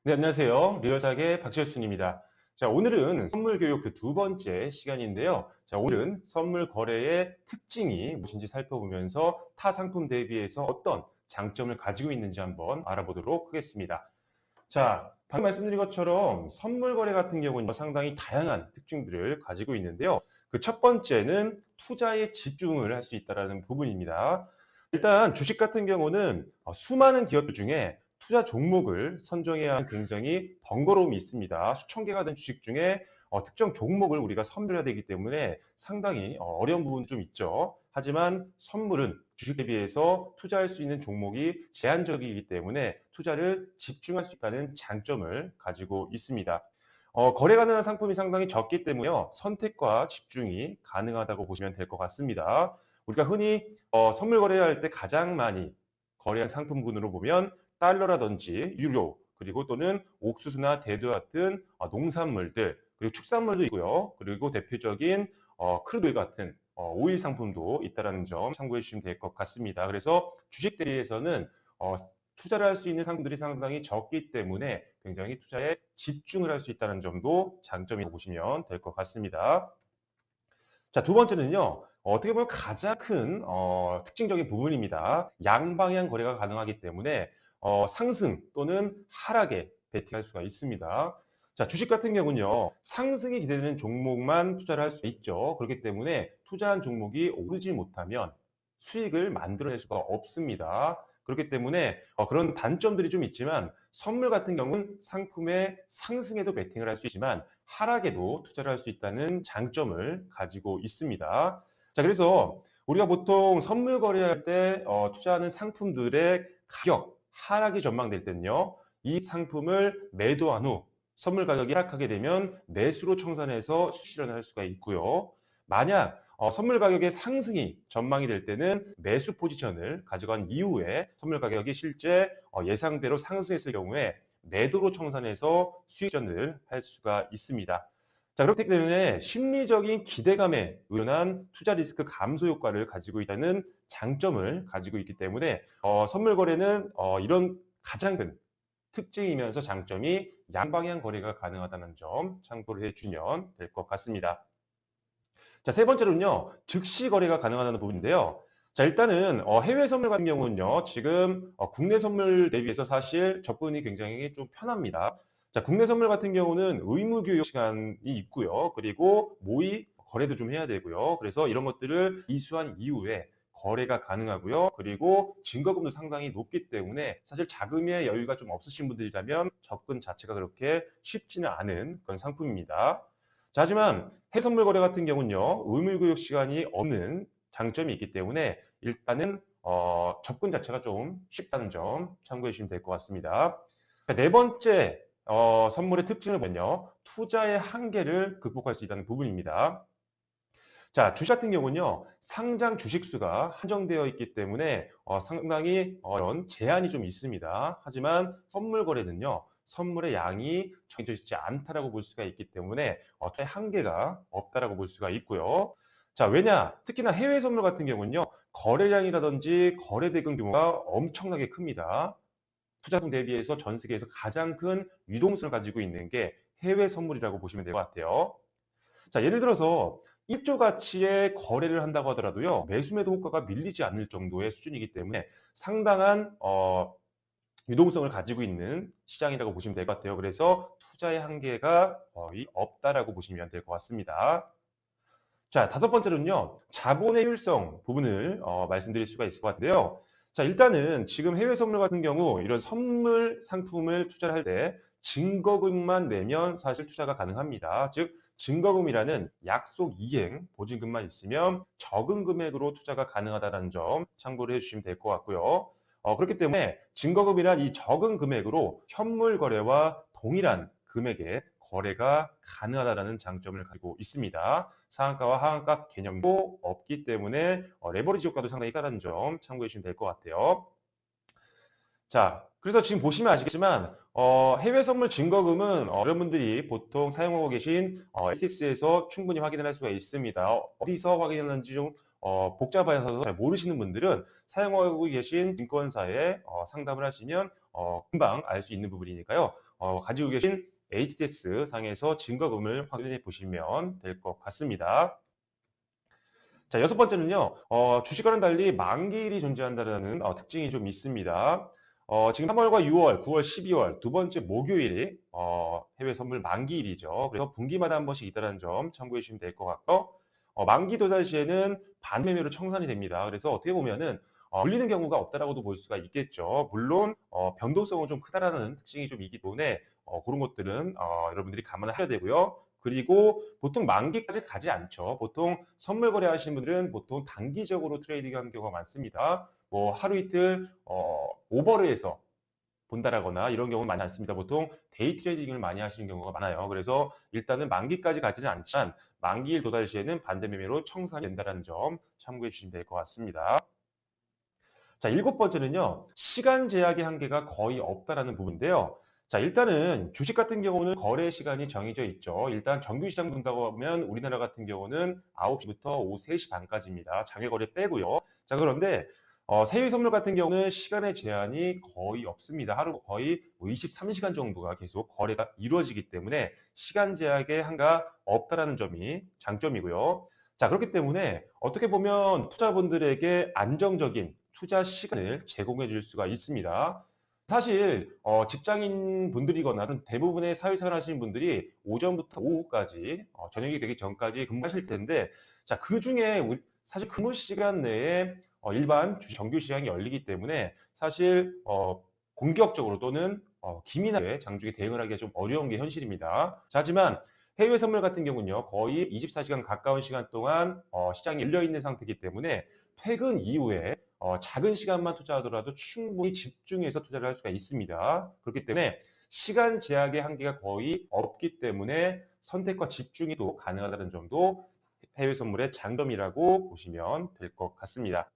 네, 안녕하세요. 리얼사계 박철순입니다. 자, 오늘은 선물 교육 그 두 번째 시간인데요. 자, 오늘은 선물 거래의 특징이 무엇인지 살펴보면서 타 상품 대비해서 어떤 장점을 가지고 있는지 한번 알아보도록 하겠습니다. 자, 방금 말씀드린 것처럼 선물 거래 같은 경우는 상당히 다양한 특징들을 가지고 있는데요. 그 첫 번째는 투자에 집중을 할 수 있다는 부분입니다. 일단 주식 같은 경우는 수많은 기업들 중에 투자 종목을 선정해야 하는 굉장히 번거로움이 있습니다. 수천 개가 된 주식 중에 특정 종목을 우리가 선별해야 되기 때문에 상당히 어려운 부분이 좀 있죠. 하지만 선물은 주식 대비해서 투자할 수 있는 종목이 제한적이기 때문에 투자를 집중할 수 있다는 장점을 가지고 있습니다. 거래 가능한 상품이 상당히 적기 때문에요. 선택과 집중이 가능하다고 보시면 될 것 같습니다. 우리가 흔히 선물 거래할 때 가장 많이 거래한 상품군으로 보면 달러라든지 유로, 그리고 또는 옥수수나 대두 같은 농산물들, 그리고 축산물도 있고요. 그리고 대표적인 크루드 같은 오일 상품도 있다는 점 참고해 주시면 될 것 같습니다. 그래서 주식 대비해서는 투자를 할 수 있는 상품들이 상당히 적기 때문에 굉장히 투자에 집중을 할 수 있다는 점도 장점이라고 보시면 될 것 같습니다. 자, 두 번째는요. 어떻게 보면 가장 큰 특징적인 부분입니다. 양방향 거래가 가능하기 때문에 상승 또는 하락에 베팅할 수가 있습니다. 자, 주식 같은 경우는요. 상승이 기대되는 종목만 투자를 할 수 있죠. 그렇기 때문에 투자한 종목이 오르지 못하면 수익을 만들어낼 수가 없습니다. 그렇기 때문에 그런 단점들이 좀 있지만 선물 같은 경우는 상품의 상승에도 베팅을 할 수 있지만 하락에도 투자를 할 수 있다는 장점을 가지고 있습니다. 자, 그래서 우리가 보통 선물 거래할 때 투자하는 상품들의 가격 하락이 전망될 때는요. 이 상품을 매도한 후 선물 가격이 하락하게 되면 매수로 청산해서 수익 실현할 수가 있고요. 만약 선물 가격의 상승이 전망이 될 때는 매수 포지션을 가져간 이후에 선물 가격이 실제 예상대로 상승했을 경우에 매도로 청산해서 수익전을 할 수가 있습니다. 자, 그렇기 때문에 심리적인 기대감에 의존한 투자 리스크 감소 효과를 가지고 있다는 장점을 가지고 있기 때문에 선물 거래는 이런 가장 큰 특징이면서 장점이 양방향 거래가 가능하다는 점 참고를 해주면 될 것 같습니다. 자, 세 번째로는요, 즉시 거래가 가능하다는 부분인데요. 자, 일단은 해외 선물 같은 경우는요, 지금 국내 선물 대비해서 사실 접근이 굉장히 좀 편합니다. 자, 국내 선물 같은 경우는 의무 교육 시간이 있고요. 그리고 모의 거래도 좀 해야 되고요. 그래서 이런 것들을 이수한 이후에 거래가 가능하고요. 그리고 증거금도 상당히 높기 때문에 사실 자금의 여유가 좀 없으신 분들이라면 접근 자체가 그렇게 쉽지는 않은 그런 상품입니다. 자, 하지만 해선물 거래 같은 경우는요, 의무교육 시간이 없는 장점이 있기 때문에 일단은 접근 자체가 좀 쉽다는 점 참고해 주시면 될 것 같습니다. 네 번째 선물의 특징을 보면요, 투자의 한계를 극복할 수 있다는 부분입니다. 자, 주식 같은 경우는요, 상장 주식 수가 한정되어 있기 때문에 상당히 이런 제한이 좀 있습니다. 하지만 선물 거래는요, 선물의 양이 정해져 있지 않다라고 볼 수가 있기 때문에 어떤 한계가 없다라고 볼 수가 있고요. 자, 왜냐? 특히나 해외 선물 같은 경우는요, 거래량이라든지 거래 대금 규모가 엄청나게 큽니다. 투자금 대비해서 전 세계에서 가장 큰 유동성을 가지고 있는 게 해외 선물이라고 보시면 될 것 같아요. 자, 예를 들어서 1조 가치의 거래를 한다고 하더라도요. 매수매도 효과가 밀리지 않을 정도의 수준이기 때문에 상당한 유동성을 가지고 있는 시장이라고 보시면 될 것 같아요. 그래서 투자의 한계가 거의 없다라고 보시면 될 것 같습니다. 자, 다섯 번째로는요. 자본의 효율성 부분을 말씀드릴 수가 있을 것 같은데요. 자, 일단은 지금 해외 선물 같은 경우 이런 선물 상품을 투자를 할 때 증거금만 내면 사실 투자가 가능합니다. 즉 증거금이라는 약속 이행 보증금만 있으면 적은 금액으로 투자가 가능하다는 점 참고를 해주시면 될 것 같고요. 그렇기 때문에 증거금이란 이 적은 금액으로 현물 거래와 동일한 금액의 거래가 가능하다는 장점을 가지고 있습니다. 상한가와 하한가 개념도 없기 때문에 레버리지 효과도 상당히 있다는 점 참고해 주시면 될 것 같아요. 자, 그래서 지금 보시면 아시겠지만 해외 선물 증거금은 여러분들이 보통 사용하고 계신 SS에서 충분히 확인을 할 수가 있습니다. 어디서 확인하는지 좀 복잡해서 잘 모르시는 분들은 사용하고 계신 증권사에 상담을 하시면 금방 알 수 있는 부분이니까요. 가지고 계신 HTS 상에서 증거금을 확인해 보시면 될 것 같습니다. 자, 여섯 번째는요, 주식과는 달리 만기일이 존재한다는 특징이 좀 있습니다. 지금 3월과 6월, 9월, 12월 두 번째 목요일이 해외 선물 만기일이죠. 그래서 분기마다 한 번씩 있다는 점 참고해 주시면 될 것 같고, 만기 도달 시에는 반매매로 청산이 됩니다. 그래서 어떻게 보면은 물리는 경우가 없다라고도 볼 수가 있겠죠. 물론 변동성은 좀 크다라는 특징이 좀 있기 때문에 그런 것들은 여러분들이 감안하셔야 되고요. 그리고 보통 만기까지 가지 않죠. 보통 선물 거래하시는 분들은 보통 단기적으로 트레이딩하는 경우가 많습니다. 뭐 하루 이틀 오버를 해서 본다라거나 이런 경우는 많지 않습니다. 보통 데이 트레이딩을 많이 하시는 경우가 많아요. 그래서 일단은 만기까지 가지는 않지만 만기일 도달 시에는 반대 매매로 청산이 된다는 점 참고해 주시면 될 것 같습니다. 자, 일곱 번째는요. 시간 제약의 한계가 거의 없다라는 부분인데요. 자, 일단은 주식 같은 경우는 거래 시간이 정해져 있죠. 일단 정규 시장 본다고 하면 우리나라 같은 경우는 9시부터 오후 3시 반까지입니다. 장외 거래 빼고요. 자, 그런데 세율 선물 같은 경우는 시간의 제한이 거의 없습니다. 하루 거의 23시간 정도가 계속 거래가 이루어지기 때문에 시간 제약의 한계가 없다라는 점이 장점이고요. 자, 그렇기 때문에 어떻게 보면 투자분들에게 안정적인 투자 시간을 제공해 줄 수가 있습니다. 사실 직장인 분들이거나 대부분의 사회생활 하시는 분들이 오전부터 오후까지 저녁이 되기 전까지 근무하실 텐데, 자, 그중에 사실 근무 시간 내에 일반 정규 시장이 열리기 때문에 사실 공격적으로 또는 기민하게 장중에 대응을 하기가 좀 어려운 게 현실입니다. 자, 하지만 해외 선물 같은 경우는요, 거의 24시간 가까운 시간 동안 시장이 열려 있는 상태이기 때문에 퇴근 이후에 작은 시간만 투자하더라도 충분히 집중해서 투자를 할 수가 있습니다. 그렇기 때문에 시간 제약의 한계가 거의 없기 때문에 선택과 집중이 또 가능하다는 점도 해외 선물의 장점이라고 보시면 될 것 같습니다.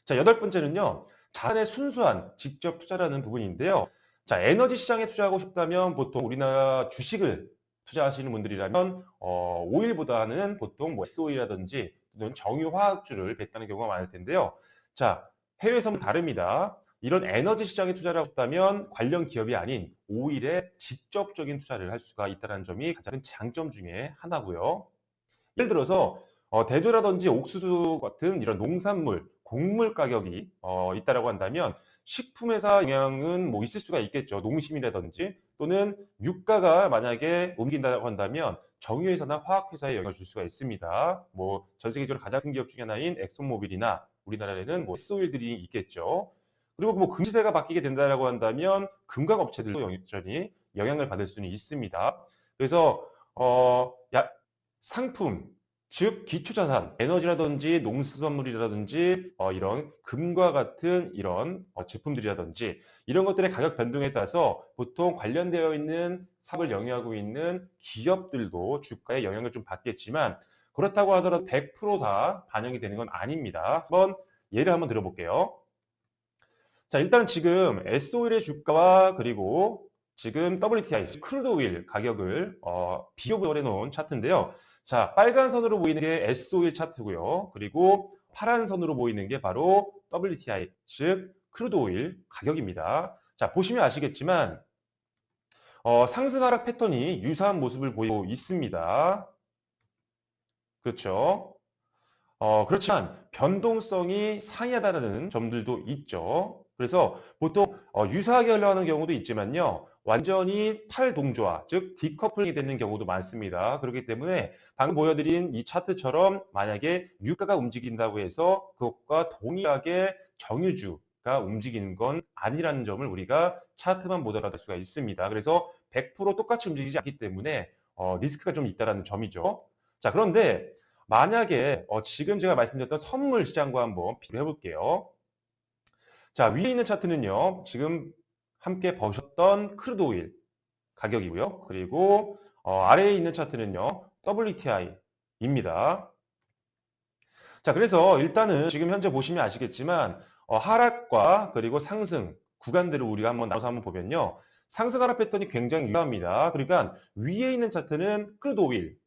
자, 여덟 번째는요. 자산의 순수한 직접 투자라는 부분인데요. 자, 에너지 시장에 투자하고 싶다면 보통 우리나라 주식을 투자하시는 분들이라면 오일보다는 보통 뭐 SO이라든지 또는 정유화학주를 뱉다는 경우가 많을 텐데요. 자, 해외에서는 다릅니다. 이런 에너지 시장에 투자를 하고 싶다면 관련 기업이 아닌 오일에 직접적인 투자를 할 수가 있다는 점이 가장 큰 장점 중에 하나고요. 예를 들어서 대두라든지 옥수수 같은 이런 농산물, 곡물 가격이 있다라고 한다면 식품회사 영향은 뭐 있을 수가 있겠죠. 농심이라든지 또는 유가가 만약에 옮긴다고 한다면 정유회사나 화학회사에 영향을 줄 수가 있습니다. 뭐 전 세계적으로 가장 큰 기업 중에 하나인 엑손모빌이나 우리나라에는 뭐 S오일들이 있겠죠. 그리고 뭐 금지세가 바뀌게 된다라고 한다면 금강 업체들도 여전히 영향을 받을 수는 있습니다. 그래서 상품, 즉 기초자산, 에너지라든지 농수산물이라든지 이런 금과 같은 이런 제품들이라든지 이런 것들의 가격 변동에 따라서 보통 관련되어 있는 사업을 영위하고 있는 기업들도 주가에 영향을 좀 받겠지만, 그렇다고 하더라도 100%다 반영이 되는 건 아닙니다. 예를 한번 들어볼게요. 자, 일단 지금 S오일의 주가와 그리고 지금 WTI, 크루드 오일 가격을 비교를 해놓은 차트인데요. 자, 빨간 선으로 보이는 게 S오일 차트고요. 그리고 파란 선으로 보이는 게 바로 WTI, 즉 크루드 오일 가격입니다. 자, 보시면 아시겠지만 상승 하락 패턴이 유사한 모습을 보이고 있습니다. 그렇죠? 그렇지만 변동성이 상이하다는 점들도 있죠. 그래서 보통 유사하게 흘러가는 경우도 있지만요. 완전히 탈동조화, 즉 디커플링이 되는 경우도 많습니다. 그렇기 때문에 방금 보여드린 이 차트처럼 만약에 유가가 움직인다고 해서 그것과 동일하게 정유주가 움직이는 건 아니라는 점을 우리가 차트만 보더라도 알 수가 있습니다. 그래서 100% 똑같이 움직이지 않기 때문에 리스크가 좀 있다는 점이죠. 자, 그런데 만약에 지금 제가 말씀드렸던 선물 시장과 한번 비교해 볼게요. 자, 위에 있는 차트는요. 지금 함께 보셨던 크루드 오일 가격이고요. 그리고 아래에 있는 차트는요. WTI입니다. 자, 그래서 일단은 지금 현재 보시면 아시겠지만 하락과 그리고 상승 구간들을 우리가 한번 나눠서 한번 보면요. 상승 하락 패턴이 굉장히 유효합니다. 그러니까 위에 있는 차트는 크루드 오일,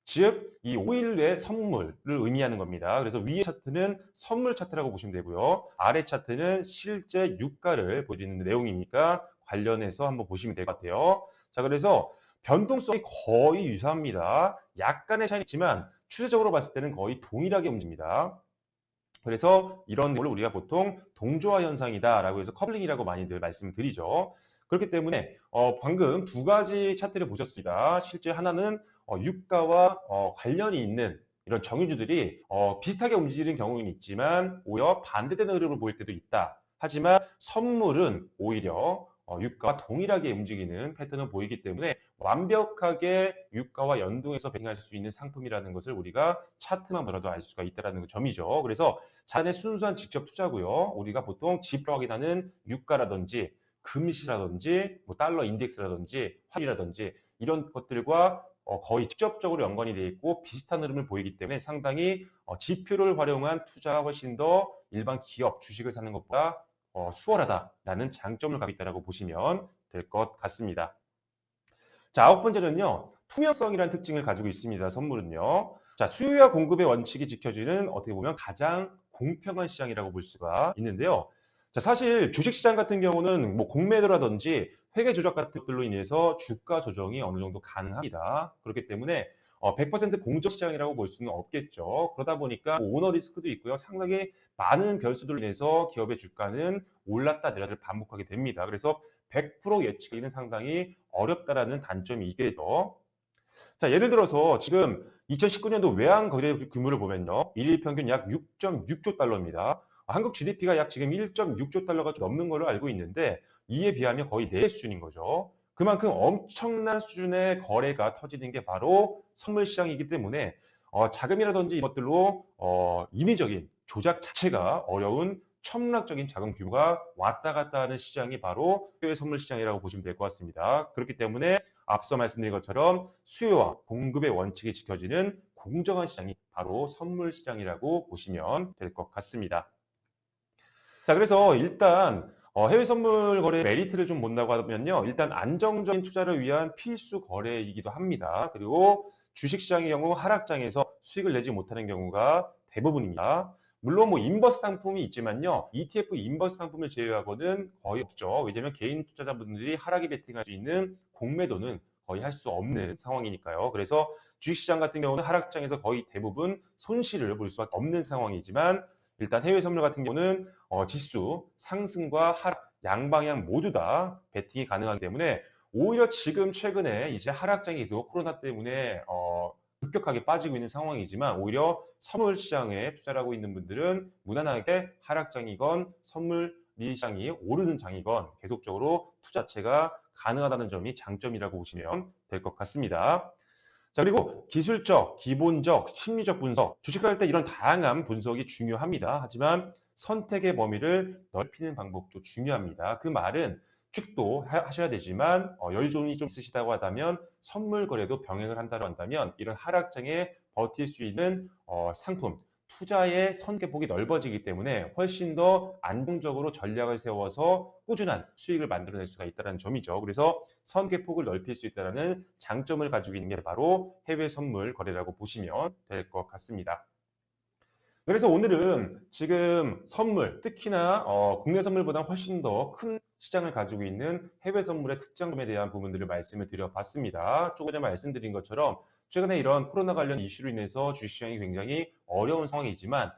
즉 이 오일의 선물을 의미하는 겁니다. 그래서 위의 차트는 선물 차트라고 보시면 되고요. 아래 차트는 실제 유가를 보여드리는 내용이니까 관련해서 한번 보시면 될 것 같아요. 자, 그래서 변동성이 거의 유사합니다. 약간의 차이는 있지만 추세적으로 봤을 때는 거의 동일하게 움직입니다. 그래서 이런 걸 우리가 보통 동조화 현상이다라고 해서 커플링이라고 많이들 말씀을 드리죠. 그렇기 때문에 방금 두 가지 차트를 보셨습니다. 실제 하나는 유가와 관련이 있는 이런 정유주들이 비슷하게 움직이는 경우는 있지만 오히려 반대되는 흐름을 보일 때도 있다. 하지만 선물은 오히려 유가와 동일하게 움직이는 패턴을 보이기 때문에 완벽하게 유가와 연동해서 베팅할 수 있는 상품이라는 것을 우리가 차트만 보라도 알 수가 있다는 점이죠. 그래서 자연의 순수한 직접 투자고요. 우리가 보통 지표 확인하는 유가라든지 금시라든지 뭐 달러 인덱스라든지 환율이라든지 이런 것들과 거의 직접적으로 연관이 되어 있고 비슷한 흐름을 보이기 때문에 상당히 지표를 활용한 투자가 훨씬 더 일반 기업 주식을 사는 것보다 수월하다라는 장점을 갖고 있다고 보시면 될 것 같습니다. 자, 아홉 번째는요. 투명성이라는 특징을 가지고 있습니다. 선물은요. 자, 수요와 공급의 원칙이 지켜지는 어떻게 보면 가장 공평한 시장이라고 볼 수가 있는데요. 자, 사실 주식시장 같은 경우는 뭐 공매도라든지 회계 조작 같은 것들로 인해서 주가 조정이 어느 정도 가능합니다. 그렇기 때문에 100% 공정 시장이라고 볼 수는 없겠죠. 그러다 보니까 오너 리스크도 있고요. 상당히 많은 변수들로 인해서 기업의 주가는 올랐다 내렸다를 반복하게 됩니다. 그래서 100% 예측하기는 상당히 어렵다라는 단점이 있겠죠. 자, 예를 들어서 지금 2019년도 외환 거래 규모를 보면요. 일일 평균 약 6.6조 달러입니다. 한국 GDP가 약 지금 1.6조 달러가 넘는 걸로 알고 있는데 이에 비하면 거의 4배 수준인 거죠. 그만큼 엄청난 수준의 거래가 터지는 게 바로 선물 시장이기 때문에 자금이라든지 이것들로 인위적인 조작 자체가 어려운 천문학적인 자금 규모가 왔다 갔다 하는 시장이 바로 해외 선물 시장이라고 보시면 될 것 같습니다. 그렇기 때문에 앞서 말씀드린 것처럼 수요와 공급의 원칙이 지켜지는 공정한 시장이 바로 선물 시장이라고 보시면 될 것 같습니다. 자, 그래서 일단 해외 선물 거래 메리트를 좀 본다고 하면요. 일단 안정적인 투자를 위한 필수 거래이기도 합니다. 그리고 주식시장의 경우 하락장에서 수익을 내지 못하는 경우가 대부분입니다. 물론 뭐 인버스 상품이 있지만요. ETF 인버스 상품을 제외하고는 거의 없죠. 왜냐하면 개인 투자자분들이 하락에 베팅할 수 있는 공매도는 거의 할 수 없는 상황이니까요. 그래서 주식시장 같은 경우는 하락장에서 거의 대부분 손실을 볼 수밖에 없는 상황이지만 일단 해외 선물 같은 경우는 지수 상승과 하락 양방향 모두 다 베팅이 가능하기 때문에 오히려 지금 최근에 이제 하락장이 계속 코로나 때문에 급격하게 빠지고 있는 상황이지만 오히려 선물 시장에 투자를 하고 있는 분들은 무난하게 하락장이건 선물 시장이 오르는 장이건 계속적으로 투자 자체가 가능하다는 점이 장점이라고 보시면 될 것 같습니다. 자, 그리고 기술적, 기본적, 심리적 분석, 주식할 때 이런 다양한 분석이 중요합니다. 하지만 선택의 범위를 넓히는 방법도 중요합니다. 그 말은 축도 하셔야 되지만 여유존이 좀 있으시다고 하다면 선물 거래도 병행을 한다고 한다면 이런 하락장에 버틸 수 있는 상품, 투자의 선택폭이 넓어지기 때문에 훨씬 더 안정적으로 전략을 세워서 꾸준한 수익을 만들어낼 수가 있다는 점이죠. 그래서 선택폭을 넓힐 수 있다는 장점을 가지고 있는 게 바로 해외 선물 거래라고 보시면 될 것 같습니다. 그래서 오늘은 지금 선물, 특히나 국내 선물보다 훨씬 더 큰 시장을 가지고 있는 해외 선물의 특장점에 대한 부분들을 말씀을 드려봤습니다. 조금 전에 말씀드린 것처럼 최근에 이런 코로나 관련 이슈로 인해서 주식시장이 굉장히 어려운 상황이지만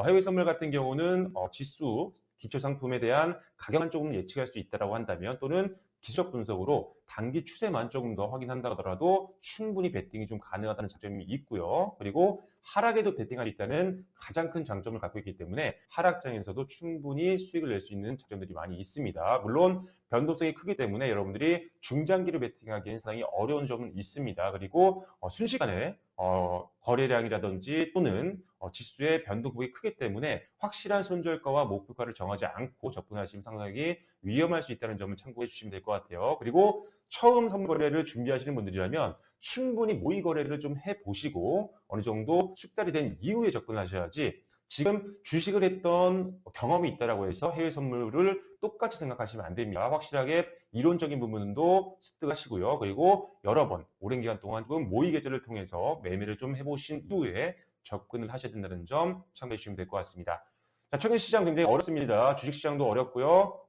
해외 선물 같은 경우는 지수, 기초 상품에 대한 가격만 조금 예측할 수 있다고 한다면 또는 기술적 분석으로 단기 추세만 조금 더 확인한다 하더라도 충분히 베팅이 좀 가능하다는 장점이 있고요. 그리고 하락에도 베팅할 수 있다는 가장 큰 장점을 갖고 있기 때문에 하락장에서도 충분히 수익을 낼 수 있는 장점들이 많이 있습니다. 물론 변동성이 크기 때문에 여러분들이 중장기로 베팅하기에는 상당히 어려운 점은 있습니다. 그리고 순식간에 거래량이라든지 또는 지수의 변동폭이 크기 때문에 확실한 손절가와 목표가를 정하지 않고 접근하시면 상당히 위험할 수 있다는 점을 참고해 주시면 될 것 같아요. 그리고 처음 선물 거래를 준비하시는 분들이라면 충분히 모의 거래를 좀 해보시고 어느 정도 숙달이 된 이후에 접근하셔야지 지금 주식을 했던 경험이 있다고 해서 해외 선물을 똑같이 생각하시면 안 됩니다. 확실하게 이론적인 부분도 습득하시고요. 그리고 여러 번 오랜 기간 동안 모의 계좌를 통해서 매매를 좀 해보신 이후에 접근을 하셔야 된다는 점 참고해 주시면 될 것 같습니다. 자, 최근 시장 굉장히 어렵습니다. 주식시장도 어렵고요.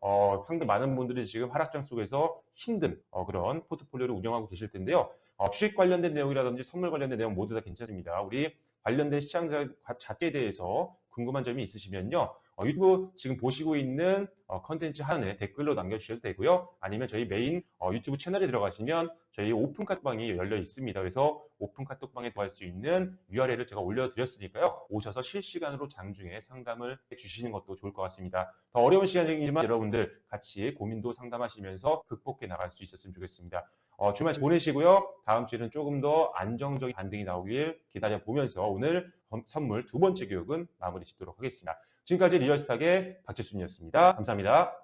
상당히 많은 분들이 지금 하락장 속에서 힘든 그런 포트폴리오를 운영하고 계실 텐데요. 주식 관련된 내용이라든지 선물 관련된 내용 모두 다 괜찮습니다. 우리 관련된 시장 자체에 대해서 궁금한 점이 있으시면요. 유튜브 지금 보시고 있는 컨텐츠 하단에 댓글로 남겨주셔도 되고요. 아니면 저희 메인 유튜브 채널에 들어가시면 저희 오픈 카톡방이 열려 있습니다. 그래서 오픈 카톡방에 들어갈 수 있는 URL을 제가 올려드렸으니까요. 오셔서 실시간으로 장중에 상담을 해주시는 것도 좋을 것 같습니다. 더 어려운 시간이지만 여러분들 같이 고민도 상담하시면서 극복해 나갈 수 있었으면 좋겠습니다. 주말 보내시고요. 다음 주에는 조금 더 안정적인 반등이 나오길 기다려보면서 오늘 선물 두 번째 교육은 마무리 짓도록 하겠습니다. 지금까지 리얼스탁의 박재순이었습니다. 감사합니다.